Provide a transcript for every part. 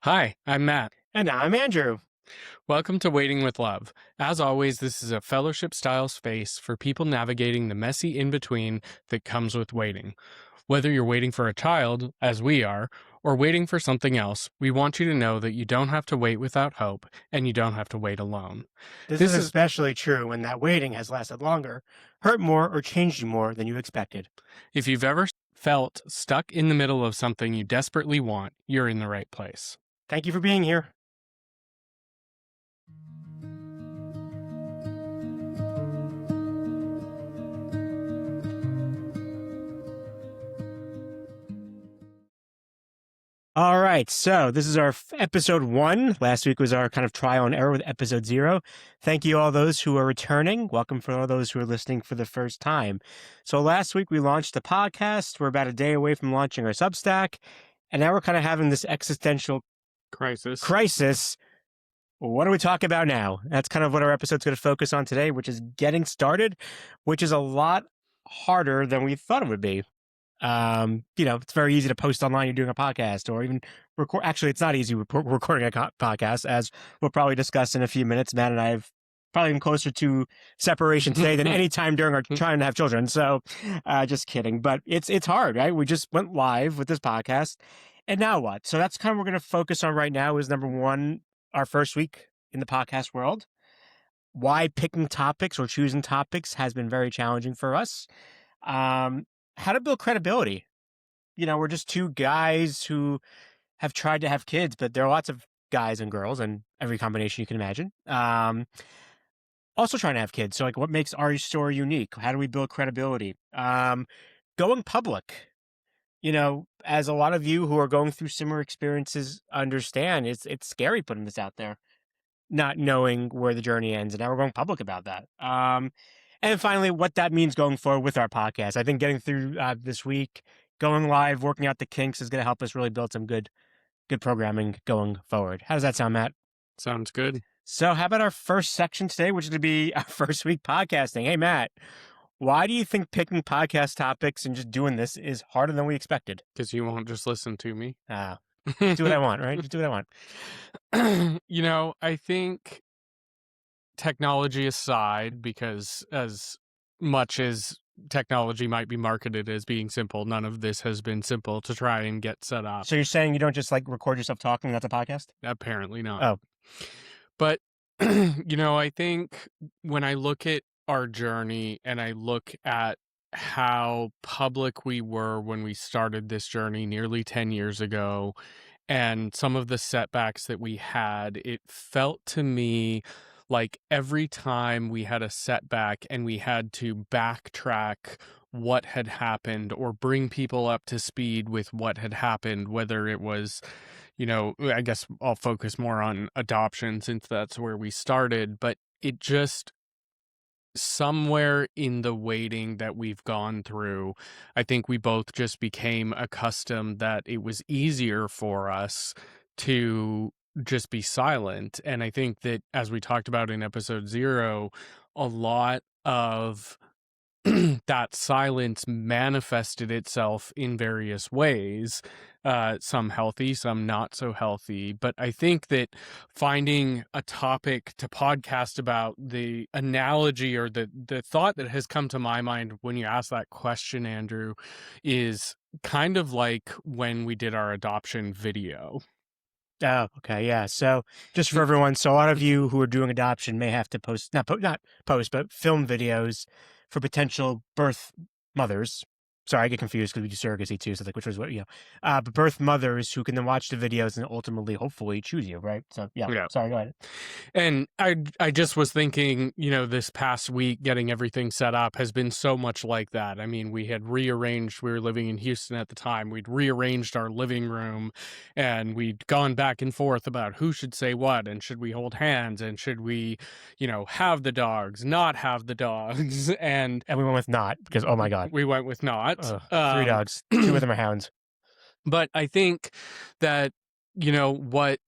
Hi, I'm Matt. And I'm Andrew. Welcome to Waiting with Love. As always, this is a fellowship style space for people navigating the messy in between that comes with waiting. Whether you're waiting for a child, as we are, or waiting for something else, we want you to know that you don't have to wait without hope and you don't have to wait alone. This is This is especially true when that waiting has lasted longer, hurt more, or changed you more than you expected. If you've ever felt stuck in the middle of something you desperately want, you're in the right place. Thank you for being here. All right, so this is our episode 1. Last week was our kind of trial and error with episode 0. Thank you all those who are returning. Welcome for all those who are listening for the first time. So last week we launched the podcast. We're about a day away from launching our Substack, and now we're kind of having this existential crisis. What do we talk about now? That's kind of what our episode's going to focus on today, which is getting started, which is a lot harder than we thought it would be. It's very easy to post online you're doing a podcast or even record. Actually, it's not easy recording a podcast, as we'll probably discuss in a few minutes. Matt and I have probably been closer to separation today than any time during our trying to have children. So just kidding. But it's hard, right? We just went live with this podcast. And now what? So that's kind of what we're going to focus on right now is number one, our first week in the podcast world. Why picking topics or choosing topics has been very challenging for us. How to build credibility. We're just two guys who have tried to have kids, but there are lots of guys and girls and every combination you can imagine. Also trying to have kids. So what makes our story unique? How do we build credibility? Going public. As a lot of you who are going through similar experiences understand, it's scary putting this out there, not knowing where the journey ends. And now we're going public about that. And finally, what that means going forward with our podcast. I think getting through this week, going live, working out the kinks is going to help us really build some good programming going forward. How does that sound, Matt? Sounds good. So how about our first section today, which is going to be our first week podcasting? Hey, Matt, why do you think picking podcast topics and just doing this is harder than we expected? Because you won't just listen to me. Do what I want, right? Just do what I want. I think technology aside, because as much as technology might be marketed as being simple, none of this has been simple to try and get set up. So you're saying you don't just record yourself talking, that's a podcast? Apparently not. Oh. But, I think when I look at our journey and I look at how public we were when we started this journey nearly 10 years ago and some of the setbacks that we had, it felt to me like every time we had a setback and we had to backtrack what had happened or bring people up to speed with what had happened, whether it was, I guess I'll focus more on adoption since that's where we started, but it just somewhere in the waiting that we've gone through, I think we both just became accustomed that it was easier for us to just be silent. And I think that, as we talked about in episode 0, a lot of that silence manifested itself in various ways, some healthy, some not so healthy. But I think that finding a topic to podcast about, the analogy or the thought that has come to my mind when you ask that question, Andrew, is kind of like when we did our adoption video. Oh, okay, yeah. So just for everyone, so a lot of you who are doing adoption may have to not post, but film videos for potential birth mothers. Sorry, I get confused because we do surrogacy too. So which was what, but birth mothers who can then watch the videos and ultimately, hopefully, choose you, right? So yeah. Sorry, go ahead. And I just was thinking, this past week getting everything set up has been so much like that. I mean, we had rearranged, we were living in Houston at the time. We'd rearranged our living room and we'd gone back and forth about who should say what and should we hold hands and should we, have the dogs, not have the dogs. And we went with not because, oh my God. We went with not. 3 dogs, 2 of them are hounds. But I think that, what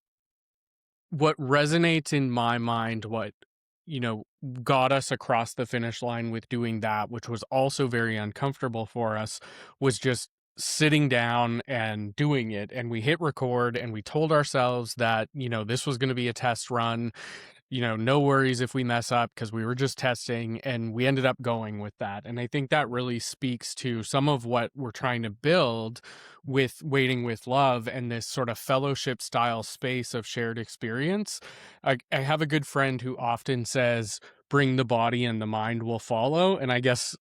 resonates in my mind, what, got us across the finish line with doing that, which was also very uncomfortable for us, was just sitting down and doing it, and we hit record and we told ourselves that, this was going to be a test run, no worries if we mess up because we were just testing, and we ended up going with that. And I think that really speaks to some of what we're trying to build with Waiting with Love and this sort of fellowship style space of shared experience. I have a good friend who often says, bring the body and the mind will follow. And I guess,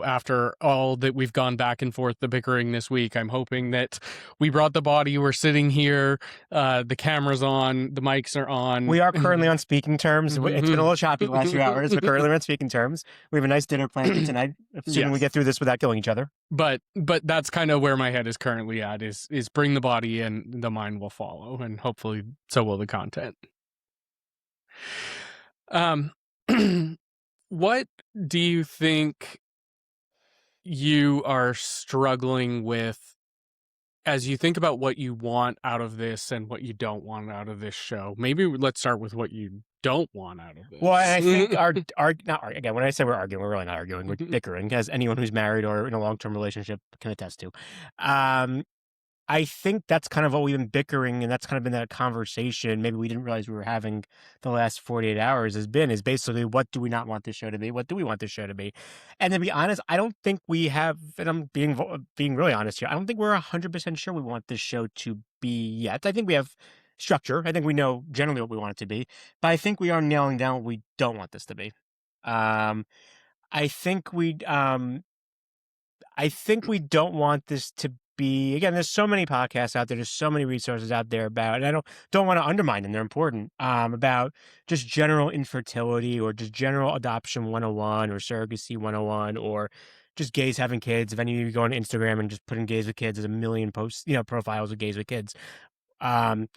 after all that we've gone back and forth, the bickering this week, I'm hoping that we brought the body. We're sitting here, the camera's on, the mics are on. We are currently on speaking terms. It's been a little choppy the last few hours, but currently we're on speaking terms. We have a nice dinner planned for tonight, assuming we Yes. get through this without killing each other. But that's kind of where my head is currently at, is bring the body and the mind will follow, and hopefully so will the content. Um what do you think you are struggling with as you think about what you want out of this and what you don't want out of this show? Maybe let's start with what you don't want out of Well, and I think this. again, when I say we're arguing, we're really not arguing. We're bickering, as anyone who's married or in a long-term relationship can attest to. Um, I think that's kind of what we've been bickering, and that's kind of been that conversation. Maybe we didn't realize we were having the last 48 hours is basically, what do we not want this show to be? What do we want this show to be? And to be honest, I don't think we have, and I'm being really honest here, I don't think we're 100% sure we want this show to be yet. I think we have structure. I think we know generally what we want it to be, but I think we are nailing down what we don't want this to be. Um, I think we don't want this to be, again, there's so many podcasts out there, there's so many resources out there about, and I don't want to undermine them, they're important, about just general infertility or just general adoption 101 or surrogacy 101 or just gays having kids. If any of you go on Instagram and just put in gays with kids, there's a million posts, profiles of gays with kids. Um,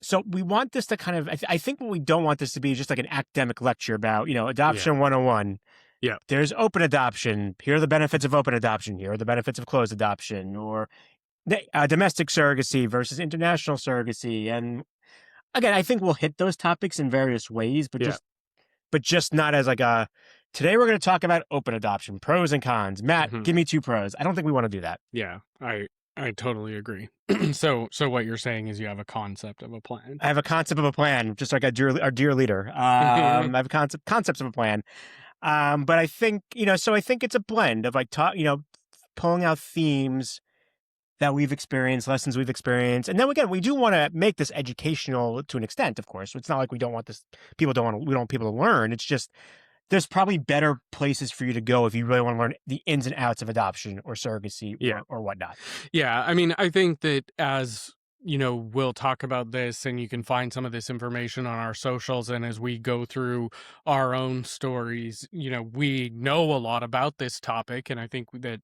so we want this to kind of, I think what we don't want this to be is just like an academic lecture about, Yeah. adoption 101. Yeah. There's open adoption. Here are the benefits of open adoption. Here are the benefits of closed adoption, or domestic surrogacy versus international surrogacy. And again, I think we'll hit those topics in various ways, but Yeah. just not as like a, today we're going to talk about open adoption, pros and cons. Matt, Mhm. give me two pros. I don't think we want to do that. Yeah. I totally agree. So what you're saying is you have a concept of a plan. I have a concept of a plan, just like our dear leader. I have concepts of a plan. But I think, so I think it's a blend of like, pulling out themes that we've experienced, lessons we've experienced. And then again, we do want to make this educational to an extent, of course. It's not like we don't want we don't want people to learn. It's just, there's probably better places for you to go if you really want to learn the ins and outs of adoption or surrogacy Yeah. or whatnot. Yeah, I mean, I think that as we'll talk about this, and you can find some of this information on our socials. And as we go through our own stories, we know a lot about this topic. And I think that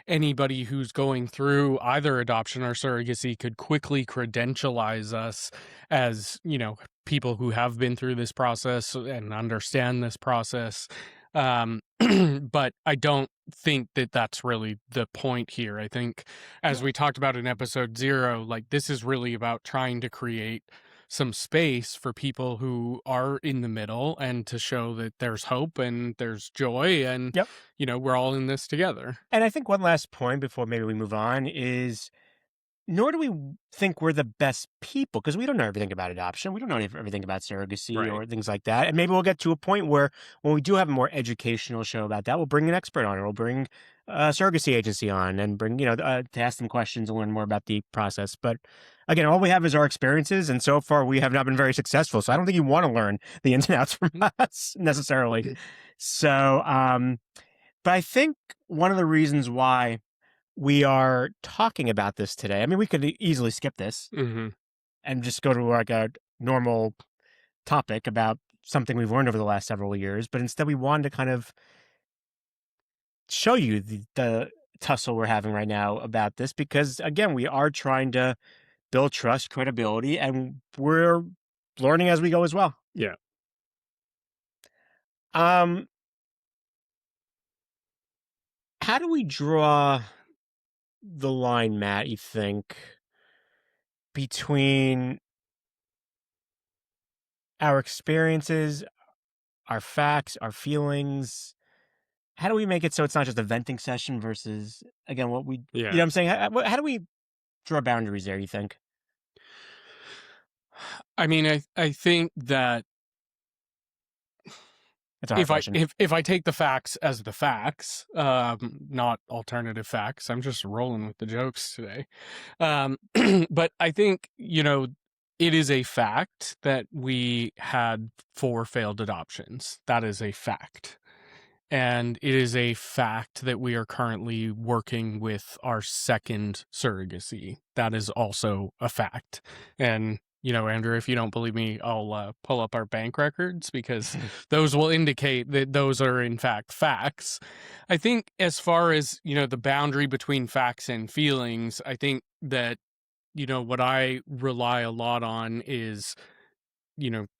anybody who's going through either adoption or surrogacy could quickly credentialize us as, people who have been through this process and understand this process. But I don't think that that's really the point here. I think, as we talked about in episode 0, like, this is really about trying to create some space for people who are in the middle, and to show that there's hope and there's joy, and Yep. we're all in this together. And I think one last point before maybe we move on is, nor do we think we're the best people, because we don't know everything about adoption. We don't know everything about surrogacy Right. or things like that. And maybe we'll get to a point where, when we do have a more educational show about that, we'll bring an expert on, or we'll bring a surrogacy agency on and bring, to ask them questions and learn more about the process. But again, all we have is our experiences. And so far, we have not been very successful. So I don't think you want to learn the ins and outs from us necessarily. So, but I think one of the reasons why we are talking about this today, I mean, we could easily skip this Hmm. and just go to like a normal topic about something we've learned over the last several years, but instead we wanted to kind of show you the tussle we're having right now about this, because again, we are trying to build trust, credibility, and we're learning as we go as well. Yeah. Um, how do we draw the line, Matt, you think, between our experiences, our facts, our feelings, how do we make it so it's not just a venting session versus, again, what we, you know Yeah. what I'm saying? How do we draw boundaries there, you think? I mean, I think that That's a hard question. if I take the facts as the facts, not alternative facts, I'm just rolling with the jokes today. Um, but I think, it is a fact that we had 4 failed adoptions. That is a fact. And it is a fact that we are currently working with our second surrogacy. That is also a fact. And, Andrew, if you don't believe me, I'll pull up our bank records because those will indicate that those are, in fact, facts. I think, as far as, the boundary between facts and feelings, I think that, what I rely a lot on is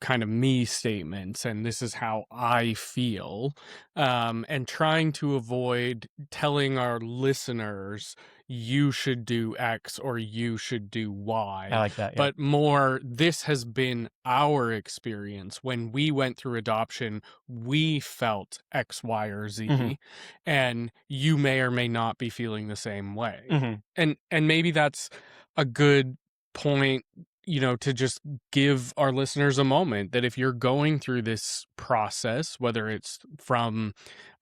kind of me statements, and this is how I feel, and trying to avoid telling our listeners, you should do X or you should do I Y, like that. Yeah. but more, this has been our experience. When we went through adoption, we felt X, Y, or Hmm. Z, and you may or may not be feeling the same way. Hmm. And maybe that's a good point, to just give our listeners a moment that if you're going through this process, whether it's from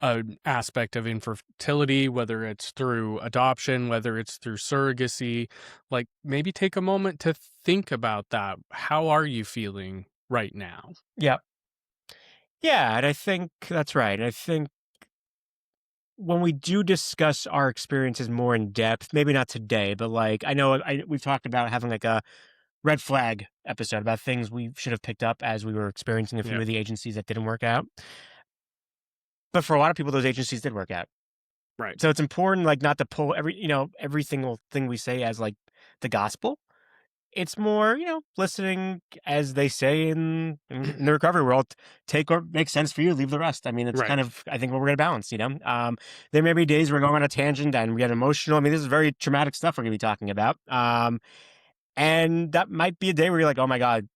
an aspect of infertility, whether it's through adoption, whether it's through surrogacy, like maybe take a moment to think about that. How are you feeling right now? Yeah. Yeah. And I think that's right. I think when we do discuss our experiences more in depth, maybe not today, but like I know we've talked about having like a red flag episode about things we should have picked up as we were experiencing a few Yeah, of the agencies that didn't work out. But for a lot of people, those agencies did work out. right. So it's important, like, not to pull every single thing we say as like the gospel. It's more, listening, as they say in the recovery world, take what makes sense for you, leave the rest. I mean, it's kind Right. of, I think, what we're going to balance, there may be days we're going on a tangent and we get emotional. I mean, this is very traumatic stuff we're going to be talking about. And that might be a day where you're like, oh my God,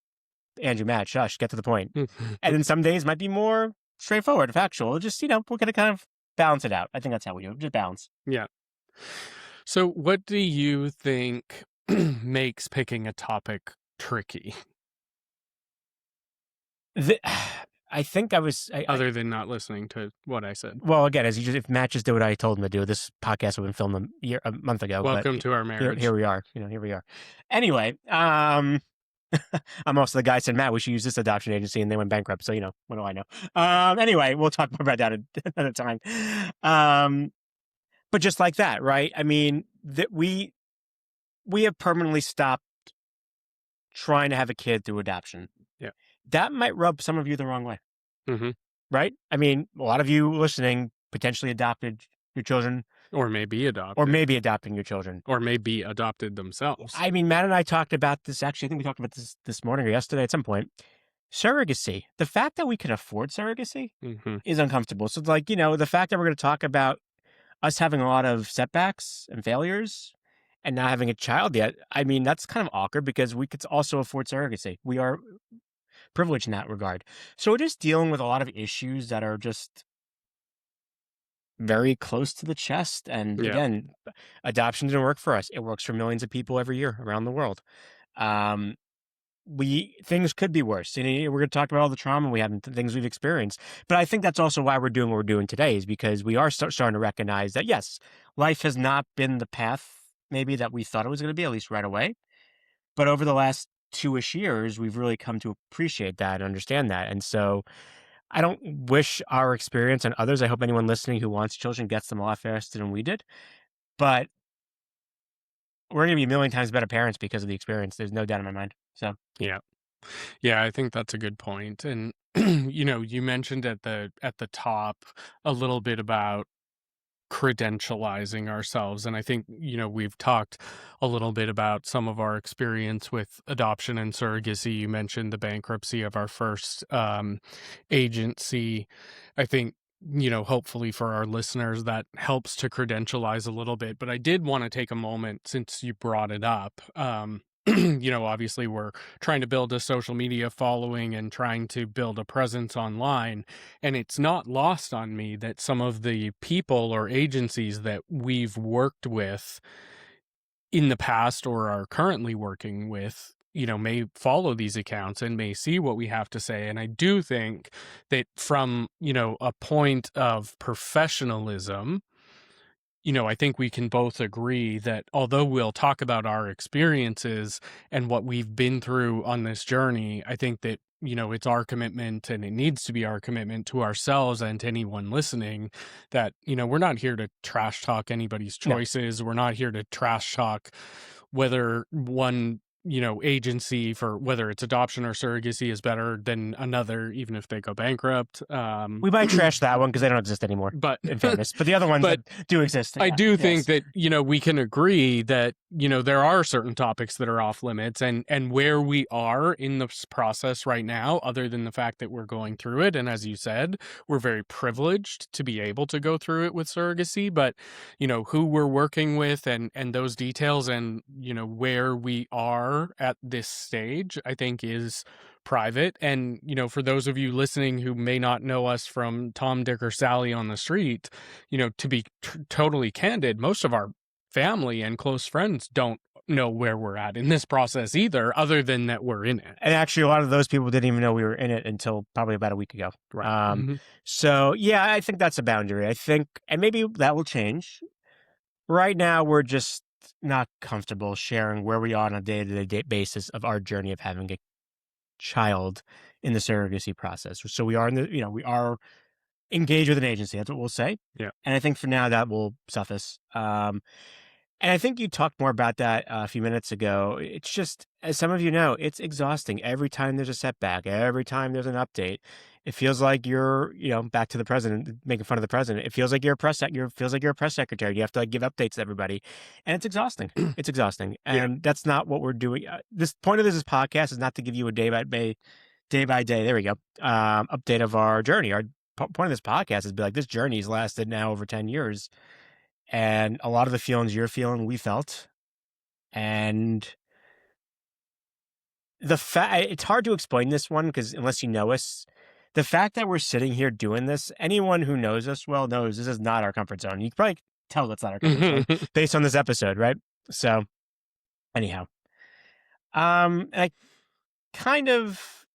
Andrew, Matt, shush, get to the point. And then some days might be more straightforward, factual. Just, we're going to kind of balance it out. I think that's how we do it. Just balance. Yeah. So, what do you think makes picking a topic tricky, The, I think other than not listening to what I said? well, again, as you just, if Matt just did what I told him to do, this podcast would have been filmed a month ago, but Welcome to our here marriage. we are, here we are. Anyway, I'm also the guy who said, Matt, we should use this adoption agency, and they went bankrupt. So, what do I know? Anyway, we'll talk more about that another time. Um, but just like that, right? I mean, that we have permanently stopped trying to have a kid through adoption. Yeah. That might rub some of you the wrong way, Hmm. right? I mean, a lot of you listening potentially adopted your children Or may be or adopted, maybe adopting your children. or may be adopted themselves. I mean, Matt and I talked about this. Actually, I think we talked about this morning or yesterday at some point. Surrogacy. The fact that we can afford surrogacy Hmm. is uncomfortable. So, like, the fact that we're going to talk about us having a lot of setbacks and failures and not having a child yet, I mean, that's kind of awkward because we could also afford surrogacy. We are privileged in that regard. So, we're just dealing with a lot of issues that are just very close to the chest. And Yeah. again, adoption didn't work for us. It works for millions of people every year around the world. Um, we things could be worse. We're going to talk about all the trauma we have and things we've experienced. But I think that's also why we're doing what we're doing today, is because we are starting to recognize that yes, life has not been the path maybe that we thought it was going to be, at least right away. But over the last 2-ish years, we've really come to appreciate that and understand that. And so I don't wish our experience on others. I hope anyone listening who wants children gets them a lot faster than we did. But we're going to be a million times better parents because of the experience. There's no doubt in my mind. So, Yeah. Yeah, I think that's a good point. And you mentioned at the top a little bit about credentializing ourselves, and I think we've talked a little bit about some of our experience with adoption and surrogacy. You mentioned the bankruptcy of our first agency. I think hopefully for our listeners that helps to credentialize a little bit, but I did want to take a moment, since you brought it up, Obviously we're trying to build a social media following and trying to build a presence online. And it's not lost on me that some of the people or agencies that we've worked with in the past or are currently working with, may follow these accounts and may see what we have to say. And I do think that from, a point of professionalism, I think we can both agree that although we'll talk about our experiences and what we've been through on this journey, I think that, it's our commitment and it needs to be our commitment to ourselves and to anyone listening that, we're not here to trash talk anybody's No. choices. We're not here to trash talk whether one, agency for whether it's adoption or surrogacy is better than another, even if they go bankrupt. We might trash that one because they don't exist anymore, But, in fairness. But the other ones but that do exist, I yeah, do think yes. that, we can agree that, there are certain topics that are off limits and where we are in this process right now, other than the fact that we're going through it. And as you said, we're very privileged to be able to go through it with surrogacy, but, who we're working with and those details and, where we are at this stage, I think is private. And, for those of you listening who may not know us from Tom, Dick, or Sally on the street, to be totally candid, most of our family and close friends don't know where we're at in this process either, other than that we're in it. And actually, a lot of those people didn't even know we were in it until probably about a week ago. Right. Mhm. So yeah, I think that's a boundary. I think, and maybe that will change. Right now, we're just not comfortable sharing where we are on a day-to-day basis of our journey of having a child in the surrogacy process. So we are we are engaged with an agency. That's what we'll say. Yeah. And I think for now that will suffice. And I think you talked more about that a few minutes ago. It's just, as some of you know, it's exhausting. Every time there's a setback, every time there's an update, it feels like you're, back to the president, making fun of the president. It feels like you're a feels like you're a press secretary. You have to like give updates to everybody, and it's exhausting. It's exhausting, Yeah. and that's not what we're doing. This point of this podcast is not to give you a day by day. There we go. Update of our journey. Our point of this podcast is to be like, this journey's lasted now over 10 years. And a lot of the feelings you're feeling, we felt. And it's hard to explain this one because unless you know us, the fact that we're sitting here doing this, anyone who knows us well knows this is not our comfort zone. You can probably tell that's not our comfort zone based on this episode, right? So, anyhow, I kind of,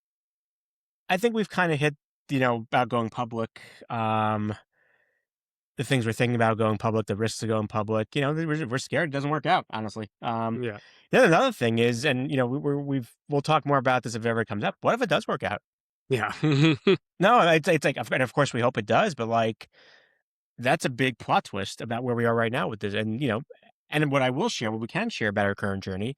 I think we've kind of hit, about going public. The things we're thinking about going public, the risks of going public, we're scared it doesn't work out, honestly. Yeah. Then another thing is, and we'll talk more about this if it ever comes up. What if it does work out? Yeah. No, it's like, and of course we hope it does, but like that's a big plot twist about where we are right now with this. And and what I will share, what we can share about our current journey,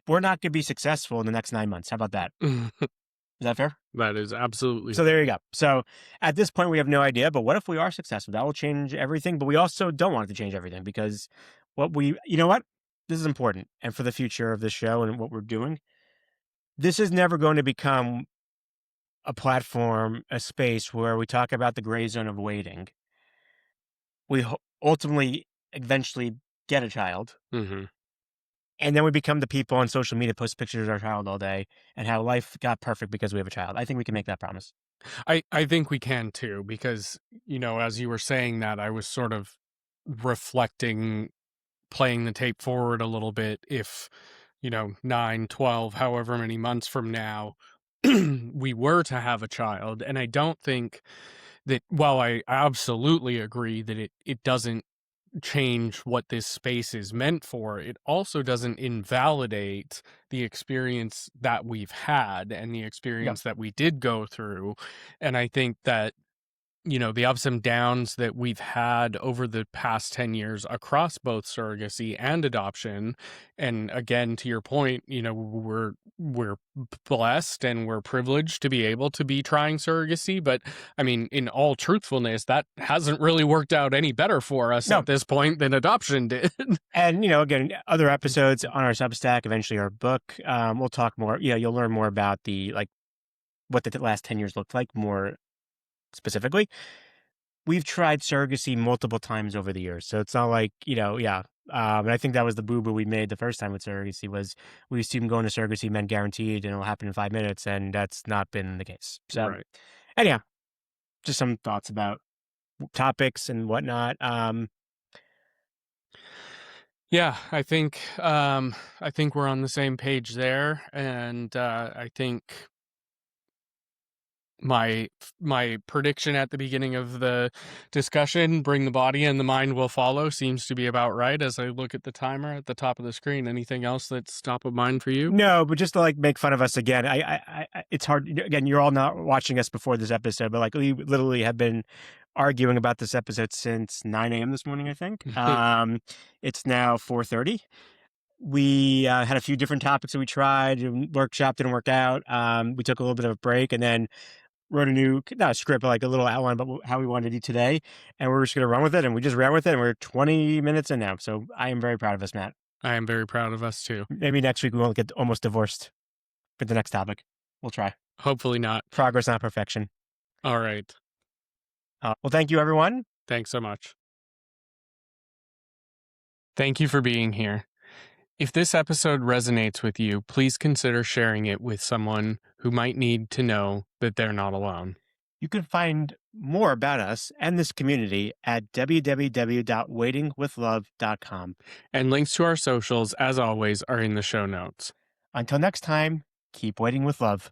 we're not going to be successful in the next 9 months. How about that? Is that fair? That is absolutely So there you go. So at this point, we have no idea. But what if we are successful? That will change everything. But we also don't want it to change everything because you know what? This is important. And for the future of this show and what we're doing, this is never going to become a platform, a space where we talk about the gray zone of waiting. We ultimately, eventually get a child. hmm And then we become the people on social media, post pictures of our child all day and how life got perfect because we have a child. I think we can make that promise. I think we can too, because, as you were saying that, I was sort of reflecting, playing the tape forward a little bit. If, 9, 12, however many months from now, we were to have a child. And I don't think that, while I absolutely agree that it doesn't change what this space is meant for, it also doesn't invalidate the experience that we've had and the Yeah. experience that we did go through. And I think that, the ups and downs that we've had over the past 10 years across both surrogacy and adoption. And again, to your point, we're blessed and we're privileged to be able to be trying surrogacy. But I mean, in all truthfulness, that hasn't really worked out any better for us No. at this point than adoption did. And, again, other episodes on our Substack, eventually our book, we'll talk more. You'll learn more about what the last 10 years looked like more specifically. We've tried surrogacy multiple times over the years. So it's not like, yeah, And I think that was the boo boo we made the first time with surrogacy was we assumed going to surrogacy meant guaranteed and it'll happen in 5 minutes, and that's not been the case. So, Right. anyhow, just some thoughts about topics and whatnot. Yeah, I think we're on the same page there, and I think my prediction at the beginning of the discussion, bring the body and the mind will follow, seems to be about right as I look at the timer at the top of the screen. Anything else that's top of mind for you? No, but just to like make fun of us again, it's hard. Again, you're all not watching us before this episode, but like we literally have been arguing about this episode since 9 a.m. this morning. I think it's now 4:30. We had a few different topics that we tried. Workshop didn't work out. We took a little bit of a break and then wrote a new, not a script, but like a little outline about how we wanted to do today. And we're just going to run with it. And we just ran with it. And we're 20 minutes in now. So I am very proud of us, Matt. I am very proud of us too. Maybe next week we won't get almost divorced for the next topic. We'll try. Hopefully not. Progress, not perfection. All right. Well, thank you, everyone. Thanks so much. Thank you for being here. If this episode resonates with you, please consider sharing it with someone who might need to know that they're not alone. You can find more about us and this community at www.waitingwithlove.com. And links to our socials, as always, are in the show notes. Until next time, keep waiting with love.